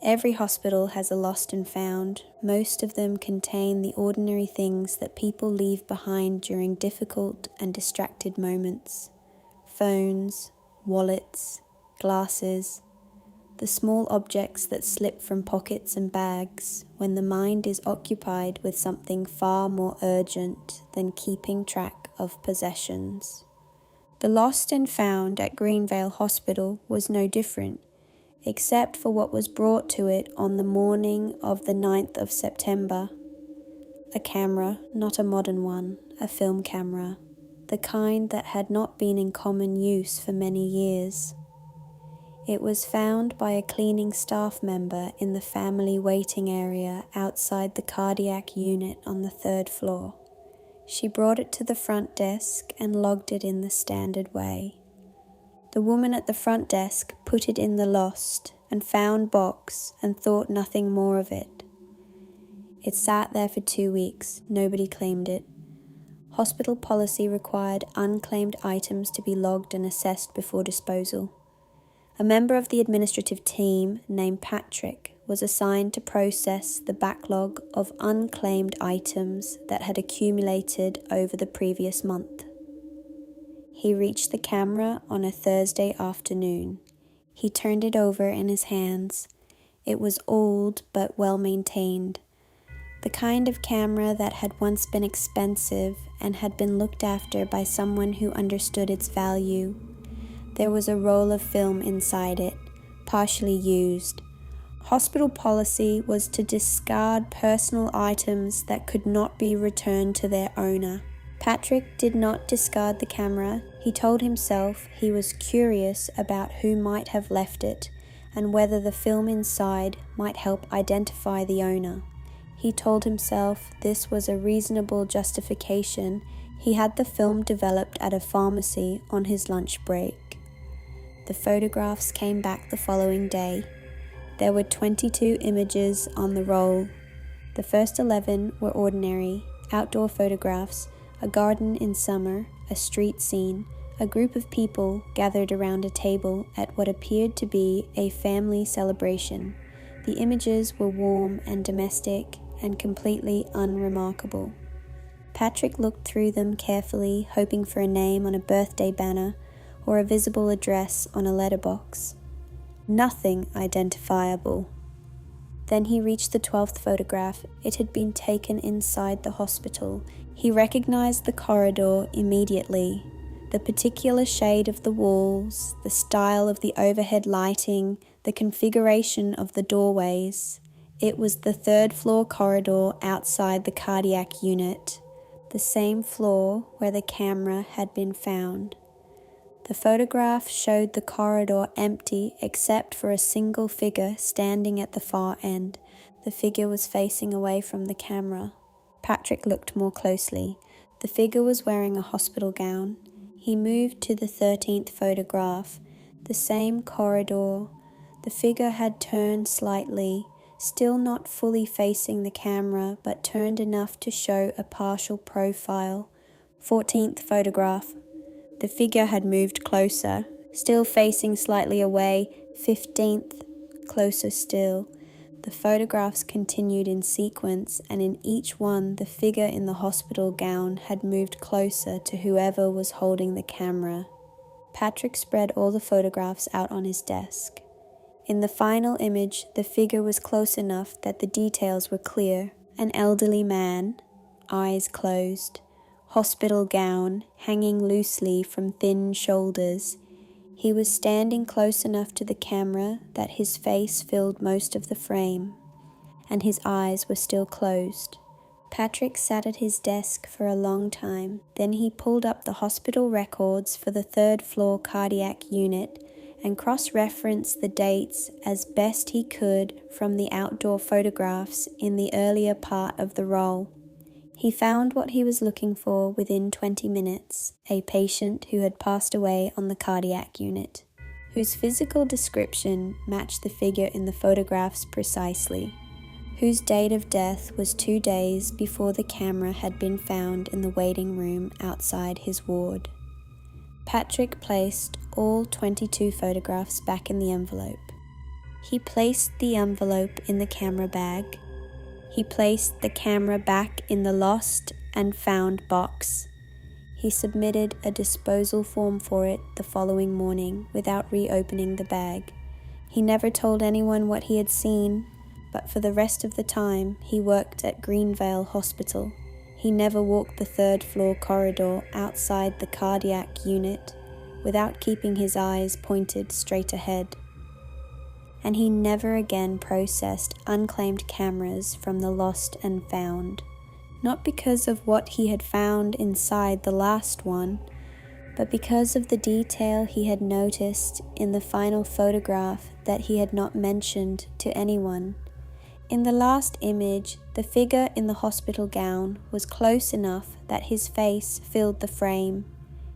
Every hospital has a lost and found. Most of them contain the ordinary things that people leave behind during difficult and distracted moments. Phones, wallets, glasses, the small objects that slip from pockets and bags when the mind is occupied with something far more urgent than keeping track of possessions. The lost and found at Greenvale Hospital was no different, except for what was brought to it on the morning of the 9th of September. A camera, not a modern one, a film camera, the kind that had not been in common use for many years. It was found by a cleaning staff member in the family waiting area outside the cardiac unit on the 3rd floor. She brought it to the front desk and logged it in the standard way. The woman at the front desk put it in the lost and found box and thought nothing more of it. It sat there for 2 weeks. Nobody claimed it. Hospital policy required unclaimed items to be logged and assessed before disposal. A member of the administrative team named Patrick was assigned to process the backlog of unclaimed items that had accumulated over the previous month. He reached the camera on a Thursday afternoon. He turned it over in his hands. It was old but well maintained. The kind of camera that had once been expensive and had been looked after by someone who understood its value. There was a roll of film inside it, partially used. Hospital policy was to discard personal items that could not be returned to their owner. Patrick did not discard the camera. He told himself he was curious about who might have left it and whether the film inside might help identify the owner. He told himself this was a reasonable justification. He had the film developed at a pharmacy on his lunch break. The photographs came back the following day. There were 22 images on the roll. The first 11 were ordinary, outdoor photographs, a garden in summer, a street scene, a group of people gathered around a table at what appeared to be a family celebration. The images were warm and domestic and completely unremarkable. Patrick looked through them carefully, hoping for a name on a birthday banner or a visible address on a letterbox. Nothing identifiable. Then he reached the 12th photograph. It had been taken inside the hospital. He recognized the corridor immediately. The particular shade of the walls, the style of the overhead lighting, the configuration of the doorways. It was the 3rd floor corridor outside the cardiac unit, the same floor where the camera had been found. The photograph showed the corridor empty except for a single figure standing at the far end. The figure was facing away from the camera. Patrick looked more closely. The figure was wearing a hospital gown. He moved to the 13th photograph. The same corridor. The figure had turned slightly, still not fully facing the camera, but turned enough to show a partial profile. 14th photograph. The figure had moved closer, still facing slightly away. 15th, closer still. The photographs continued in sequence, and in each one the figure in the hospital gown had moved closer to whoever was holding the camera. Patrick spread all the photographs out on his desk. In the final image, the figure was close enough that the details were clear. An elderly man, eyes closed, hospital gown hanging loosely from thin shoulders. He was standing close enough to the camera that his face filled most of the frame, and his eyes were still closed. Patrick sat at his desk for a long time. Then he pulled up the hospital records for the 3rd floor cardiac unit and cross-referenced the dates as best he could from the outdoor photographs in the earlier part of the roll. He found what he was looking for within 20 minutes, a patient who had passed away on the cardiac unit, whose physical description matched the figure in the photographs precisely, whose date of death was 2 days before the camera had been found in the waiting room outside his ward. Patrick placed all 22 photographs back in the envelope. He placed the envelope in the camera bag. He placed the camera back in the lost and found box. He submitted a disposal form for it the following morning without reopening the bag. He never told anyone what he had seen, but for the rest of the time he worked at Greenvale Hospital. He never walked the third-floor corridor outside the cardiac unit without keeping his eyes pointed straight ahead. And he never again processed unclaimed cameras from the lost and found, not because of what he had found inside the last one, but because of the detail he had noticed in the final photograph that he had not mentioned to anyone. In the last image, the figure in the hospital gown was close enough that his face filled the frame.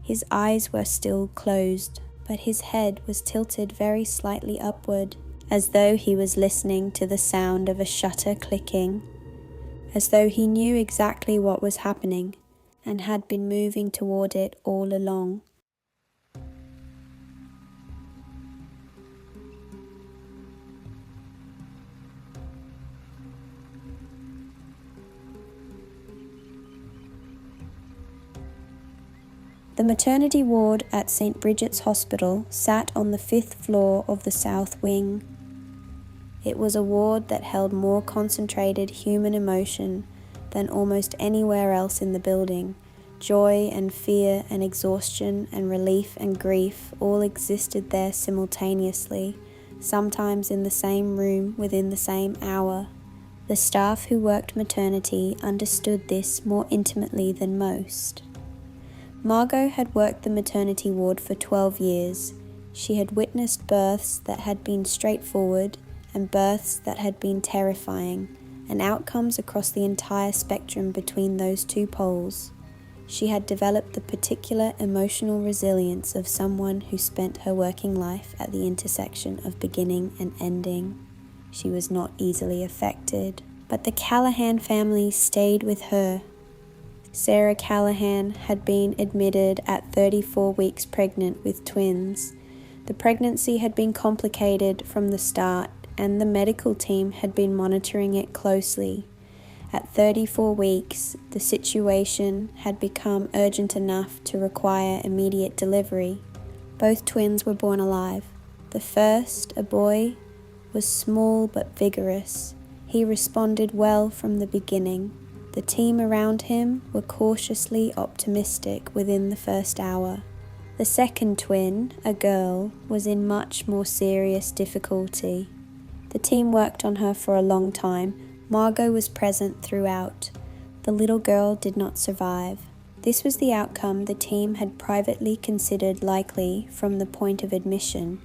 His eyes were still closed, but his head was tilted very slightly upward, as though he was listening to the sound of a shutter clicking, as though he knew exactly what was happening and had been moving toward it all along. The maternity ward at St. Bridget's Hospital sat on the 5th floor of the south wing. It was a ward that held more concentrated human emotion than almost anywhere else in the building. Joy and fear and exhaustion and relief and grief all existed there simultaneously, sometimes in the same room within the same hour. The staff who worked maternity understood this more intimately than most. Margot had worked the maternity ward for 12 years. She had witnessed births that had been straightforward and births that had been terrifying, and outcomes across the entire spectrum between those two poles. She had developed the particular emotional resilience of someone who spent her working life at the intersection of beginning and ending. She was not easily affected, but the Callahan family stayed with her. Sarah Callahan had been admitted at 34 weeks pregnant with twins. The pregnancy had been complicated from the start, and the medical team had been monitoring it closely. At 34 weeks, the situation had become urgent enough to require immediate delivery. Both twins were born alive. The first, a boy, was small but vigorous. He responded well from the beginning. The team around him were cautiously optimistic within the first hour. The second twin, a girl, was in much more serious difficulty. The team worked on her for a long time. Margot was present throughout. The little girl did not survive. This was the outcome the team had privately considered likely from the point of admission,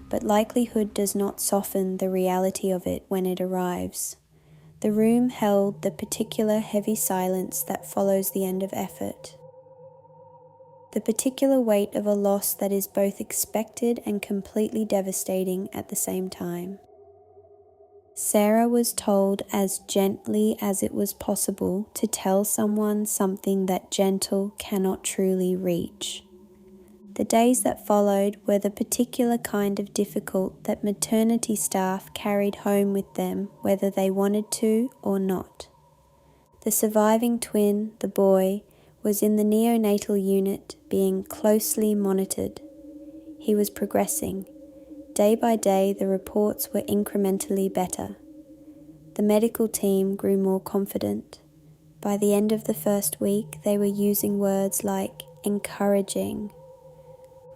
but likelihood does not soften the reality of it when it arrives. The room held the particular heavy silence that follows the end of effort. The particular weight of a loss that is both expected and completely devastating at the same time. Sarah was told as gently as it was possible to tell someone something that gentle cannot truly reach. The days that followed were the particular kind of difficult that maternity staff carried home with them whether they wanted to or not. The surviving twin, the boy, was in the neonatal unit being closely monitored. He was progressing. Day by day, the reports were incrementally better. The medical team grew more confident. By the end of the first week, they were using words like encouraging.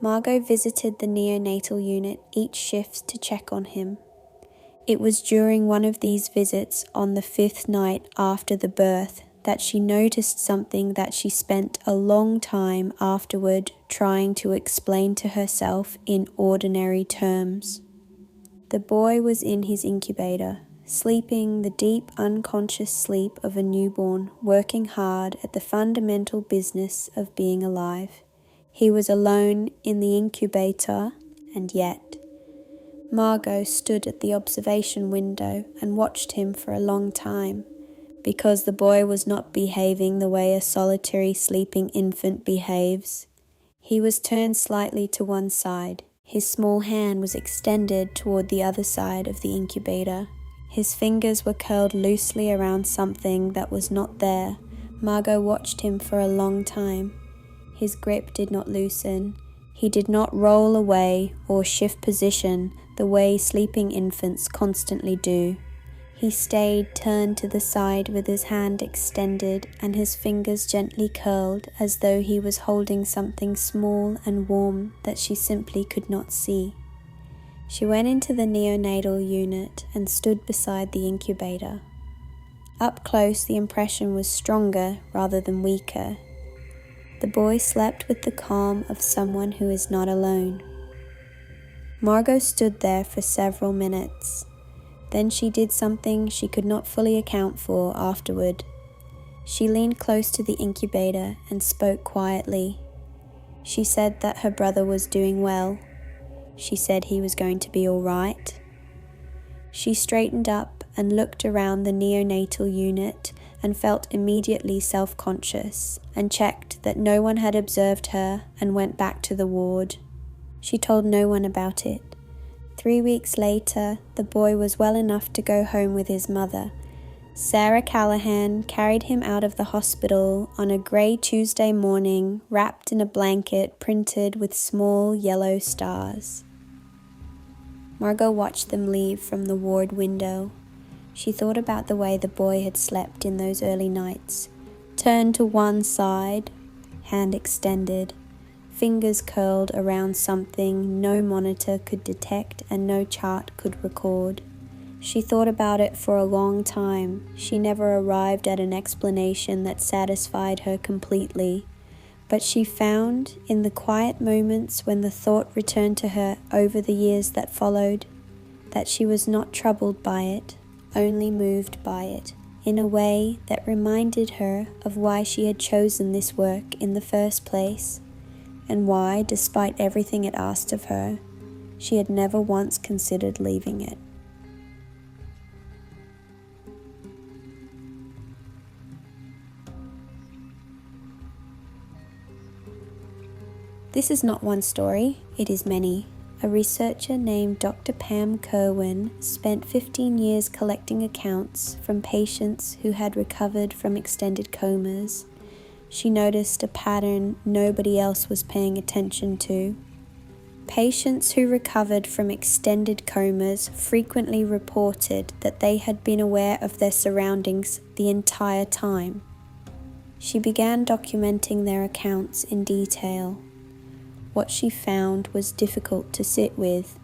Margot visited the neonatal unit each shift to check on him. It was during one of these visits on the 5th night after the birth that she noticed something that she spent a long time afterward trying to explain to herself in ordinary terms. The boy was in his incubator, sleeping the deep unconscious sleep of a newborn, working hard at the fundamental business of being alive. He was alone in the incubator, and yet Margot stood at the observation window and watched him for a long time, because the boy was not behaving the way a solitary sleeping infant behaves. He was turned slightly to one side. His small hand was extended toward the other side of the incubator. His fingers were curled loosely around something that was not there. Margot watched him for a long time. His grip did not loosen. He did not roll away or shift position the way sleeping infants constantly do. He stayed turned to the side with his hand extended and his fingers gently curled as though he was holding something small and warm that she simply could not see. She went into the neonatal unit and stood beside the incubator. Up close, the impression was stronger rather than weaker. The boy slept with the calm of someone who is not alone. Margot stood there for several minutes. Then she did something she could not fully account for afterward. She leaned close to the incubator and spoke quietly. She said that her brother was doing well. She said he was going to be all right. She straightened up and looked around the neonatal unit and felt immediately self-conscious and checked that no one had observed her and went back to the ward. She told no one about it. 3 weeks later, the boy was well enough to go home with his mother. Sarah Callahan carried him out of the hospital on a grey Tuesday morning, wrapped in a blanket printed with small yellow stars. Margot watched them leave from the ward window. She thought about the way the boy had slept in those early nights, turned to one side, hand extended, fingers curled around something no monitor could detect and no chart could record. She thought about it for a long time. She never arrived at an explanation that satisfied her completely, but she found, in the quiet moments when the thought returned to her over the years that followed, that she was not troubled by it, only moved by it, in a way that reminded her of why she had chosen this work in the first place, and why, despite everything it asked of her, she had never once considered leaving it. This is not one story, it is many. A researcher named Dr. Pam Kerwin spent 15 years collecting accounts from patients who had recovered from extended comas. She noticed a pattern nobody else was paying attention to. Patients who recovered from extended comas frequently reported that they had been aware of their surroundings the entire time. She began documenting their accounts in detail. What she found was difficult to sit with,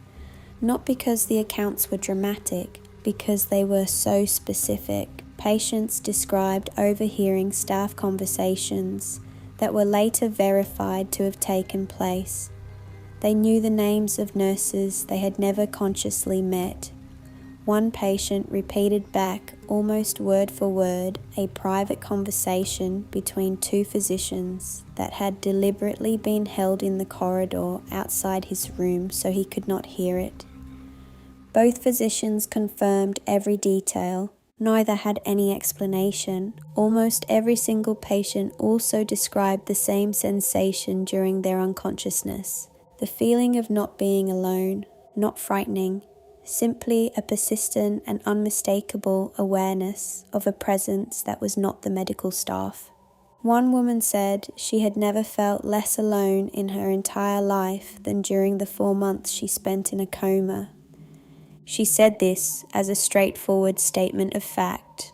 not because the accounts were dramatic, because they were so specific. Patients described overhearing staff conversations that were later verified to have taken place. They knew the names of nurses they had never consciously met. One patient repeated back, almost word for word, a private conversation between two physicians that had deliberately been held in the corridor outside his room so he could not hear it. Both physicians confirmed every detail. Neither had any explanation. Almost every single patient also described the same sensation during their unconsciousness. The feeling of not being alone, not frightening, simply a persistent and unmistakable awareness of a presence that was not the medical staff. One woman said she had never felt less alone in her entire life than during the 4 months she spent in a coma. She said this as a straightforward statement of fact.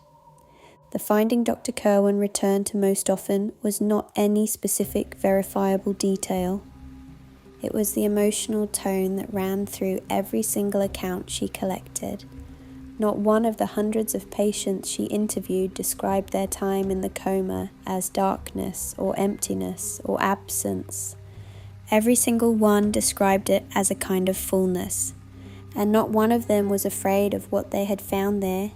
The finding Dr. Kerwin returned to most often was not any specific verifiable detail. It was the emotional tone that ran through every single account she collected. Not one of the hundreds of patients she interviewed described their time in the coma as darkness or emptiness or absence. Every single one described it as a kind of fullness. And not one of them was afraid of what they had found there,